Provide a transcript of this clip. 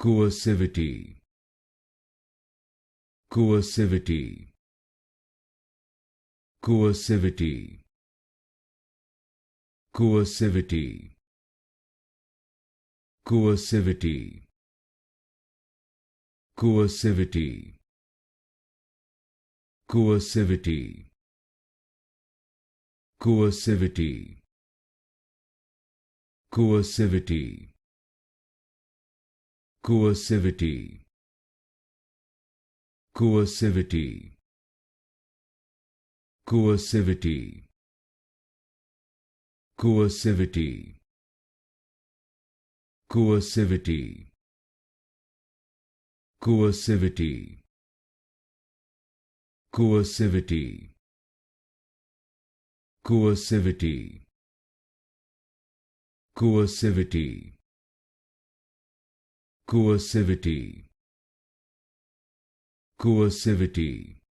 Coercivity, coercivity, coercivity, coercivity, coercivity, coercivity, coercivity, coercivity, coercivity, coercivity, coercivity, coercivity, coercivity, coercivity, coercivity, coercivity, coercivity, coercivity, coercivity, coercivity,